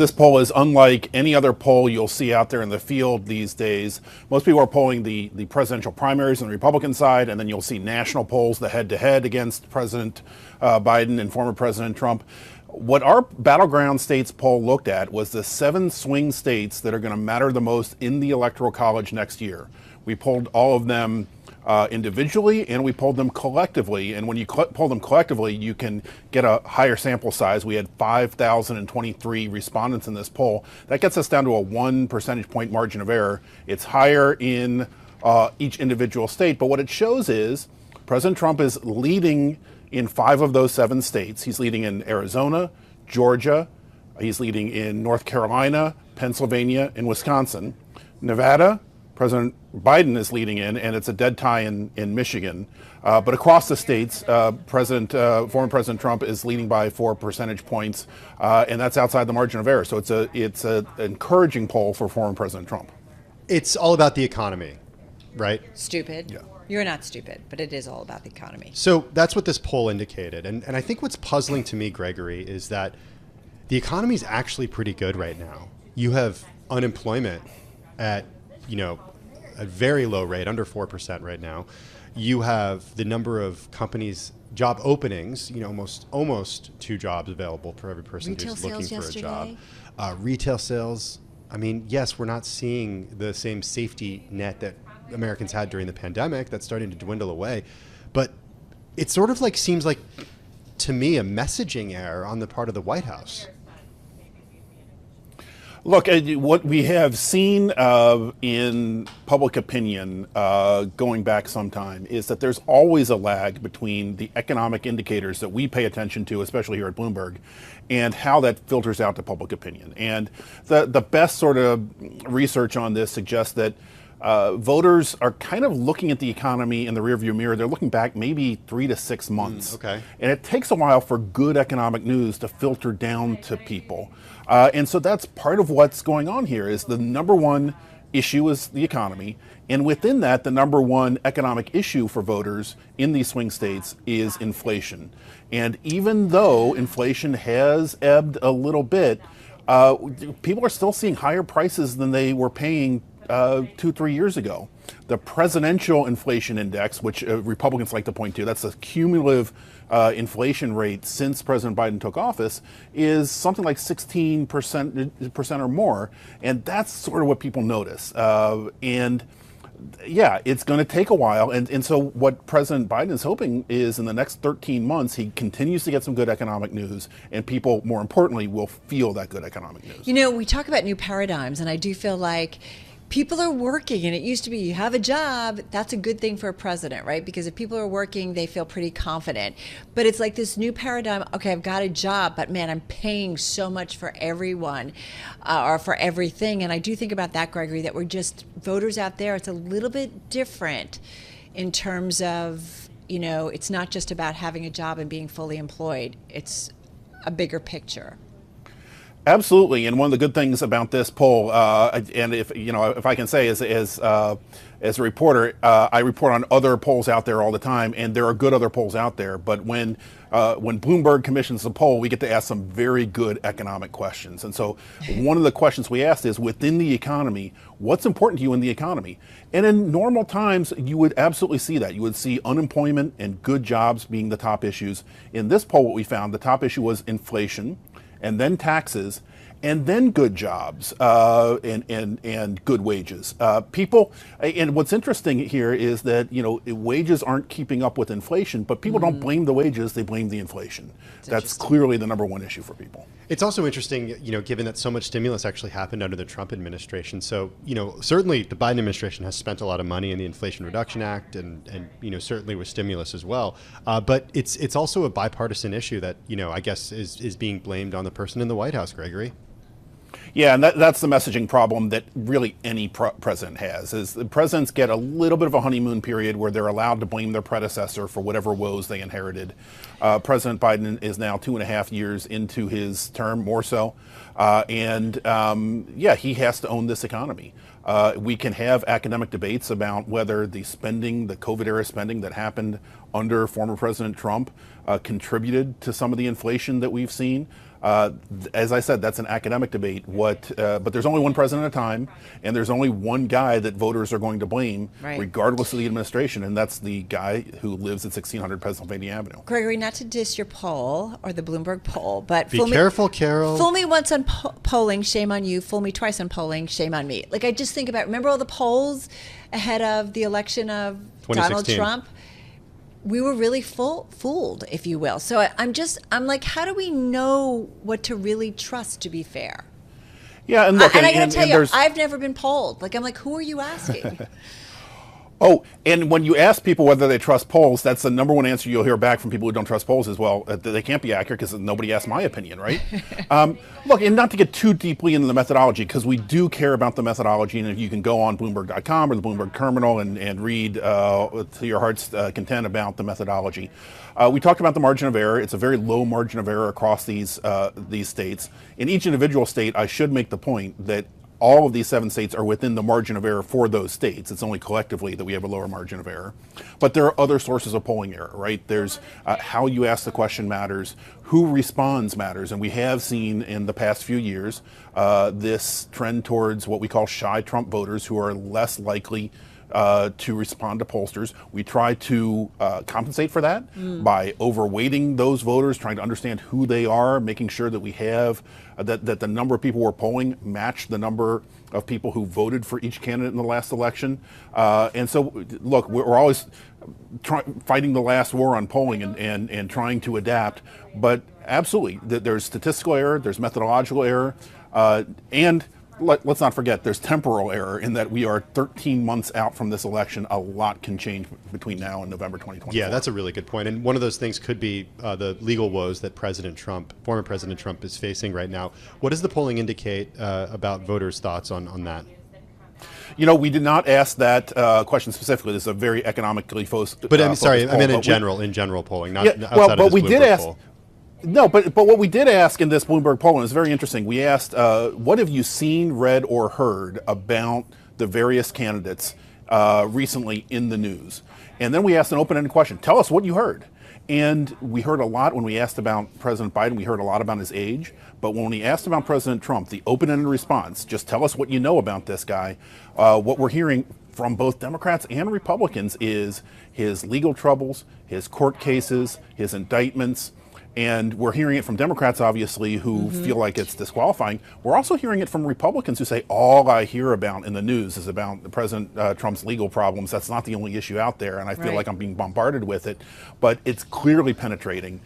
This poll is unlike any other poll you'll see out there in the field these days. Most people are polling the presidential primaries on the Republican side, and then you'll see national polls, the head-to-head against President Biden and former President Trump. What our Battleground states poll looked at was the 7 swing states that are going to matter the most in the Electoral College next year. We polled all of them individually, and we polled them collectively. And when you poll them collectively, you can get a higher sample size. We had 5,023 respondents in this poll. That gets us down to a 1 percentage point margin of error. It's higher in each individual state. But what it shows is President Trump is leading in 5 of those 7 states. He's leading in Arizona, Georgia. He's leading in North Carolina, Pennsylvania, and Wisconsin. Nevada, President Biden is leading in, and it's a dead tie in Michigan. But across the states, former President Trump is leading by 4 percentage points, and that's outside the margin of error. So it's an encouraging poll for former President Trump. It's all about the economy, right? Stupid. Yeah. You're not stupid, but it is all about the economy. So that's what this poll indicated. And I think what's puzzling to me, Gregory, is that the economy is actually pretty good right now. You have unemployment at, a very low rate, under 4% right now. You have the number of companies, job openings, almost 2 jobs available for every person who's looking for a job. Retail sales, yes, we're not seeing the same safety net that Americans had during the pandemic. That's starting to dwindle away. But it sort of seems like, to me, a messaging error on the part of the White House. Look, what we have seen in public opinion going back some time is that there's always a lag between the economic indicators that we pay attention to, especially here at Bloomberg, and how that filters out to public opinion. And the best sort of research on this suggests that voters are kind of looking at the economy in the rearview mirror. They're looking back maybe 3 to 6 months. Okay. And it takes a while for good economic news to filter down to people. And so that's part of what's going on here is the number one issue is the economy. And within that, the number one economic issue for voters in these swing states is inflation. And even though inflation has ebbed a little bit, people are still seeing higher prices than they were paying 2-3 years ago. The presidential inflation index, which Republicans like to point to, that's the cumulative inflation rate since President Biden took office, is something like 16% or more. And that's sort of what people notice. And yeah, it's going to take a while. And so what President Biden is hoping is in the next 13 months, he continues to get some good economic news, and people, more importantly, will feel that good economic news. We talk about new paradigms, and I do feel like people are working, and it used to be you have a job, that's a good thing for a president, right? Because if people are working, they feel pretty confident. But it's like this new paradigm, okay, I've got a job, but man, I'm paying so much for everyone or for everything. And I do think about that, Gregory, that we're just voters out there. It's a little bit different in terms of, it's not just about having a job and being fully employed. It's a bigger picture. Absolutely, and one of the good things about this poll, and if I can say, as a reporter, I report on other polls out there all the time, and there are good other polls out there. But when Bloomberg commissions a poll, we get to ask some very good economic questions. And so, one of the questions we asked is, within the economy, what's important to you in the economy? And in normal times, you would absolutely see that. You would see unemployment and good jobs being the top issues. In this poll, what we found, the top issue was inflation, and then taxes, and then good jobs and good wages. People, and what's interesting here is that wages aren't keeping up with inflation, but people don't blame the wages; they blame the inflation. That's clearly the number one issue for people. It's also interesting, given that so much stimulus actually happened under the Trump administration. So, certainly the Biden administration has spent a lot of money in the Inflation Reduction Act and certainly with stimulus as well. But it's also a bipartisan issue that, I guess is being blamed on the person in the White House, Gregory. Yeah, and that's the messaging problem that really any president has, is the presidents get a little bit of a honeymoon period where they're allowed to blame their predecessor for whatever woes they inherited. President Biden is now 2.5 years into his term, more so. He has to own this economy. We can have academic debates about whether the COVID-era spending that happened under former President Trump contributed to some of the inflation that we've seen. As I said, that's an academic debate. But there's only one president at a time, and there's only one guy that voters are going to blame, Right. regardless of the administration, and that's the guy who lives at 1600 Pennsylvania Avenue. Gregory, not to diss your poll or the Bloomberg poll, but Be careful, Carol. Fool me once on polling, shame on you. Fool me twice on polling, shame on me. Like, I just think about, remember all the polls ahead of the election of Donald 2016. Trump? We were really fooled, if you will. So I'm like, how do we know what to really trust to be fair? Yeah, and look, And I got to tell you, there's- I've never been polled. Like, I'm like, who are you asking? Oh, and when you ask people whether they trust polls, that's the number one answer you'll hear back from people who don't trust polls is, well, they can't be accurate because nobody asked my opinion, right? Look, and not to get too deeply into the methodology, because we do care about the methodology, and if you can go on Bloomberg.com or the Bloomberg terminal and read to your heart's content about the methodology. We talked about the margin of error. It's a very low margin of error across these states. In each individual state, I should make the point that all of these 7 states are within the margin of error for those states. It's only collectively that we have a lower margin of error. But there are other sources of polling error, right? There's how you ask the question matters, who responds matters. And we have seen in the past few years this trend towards what we call shy Trump voters who are less likely to respond to pollsters. We try to compensate for that by overweighting those voters, trying to understand who they are, making sure that we have that the number of people we're polling match the number of people who voted for each candidate in the last election. And so, look, we're always fighting the last war on polling and trying to adapt. But absolutely, there's statistical error, there's methodological error, and let's not forget, there's temporal error in that we are 13 months out from this election. A lot can change between now and November 2024. Yeah, that's a really good point. And one of those things could be the legal woes that former President Trump is facing right now. What does the polling indicate about voters' thoughts on that? You know, we did not ask that question specifically. This is a very economically focused. But I'm sorry, poll, I meant but in general polling, not Yeah, outside well, of but this we did Bloomberg ask. poll. No, but what we did ask in this Bloomberg poll, and it's very interesting, we asked, what have you seen, read, or heard about the various candidates recently in the news? And then we asked an open-ended question, tell us what you heard. And we heard a lot when we asked about President Biden, we heard a lot about his age. But when we asked about President Trump, the open-ended response, just tell us what you know about this guy, what we're hearing from both Democrats and Republicans is his legal troubles, his court cases, his indictments. And we're hearing it from Democrats, obviously, who feel like it's disqualifying. We're also hearing it from Republicans who say, all I hear about in the news is about President Trump's legal problems. That's not the only issue out there, and I feel Right. like I'm being bombarded with it. But it's clearly penetrating.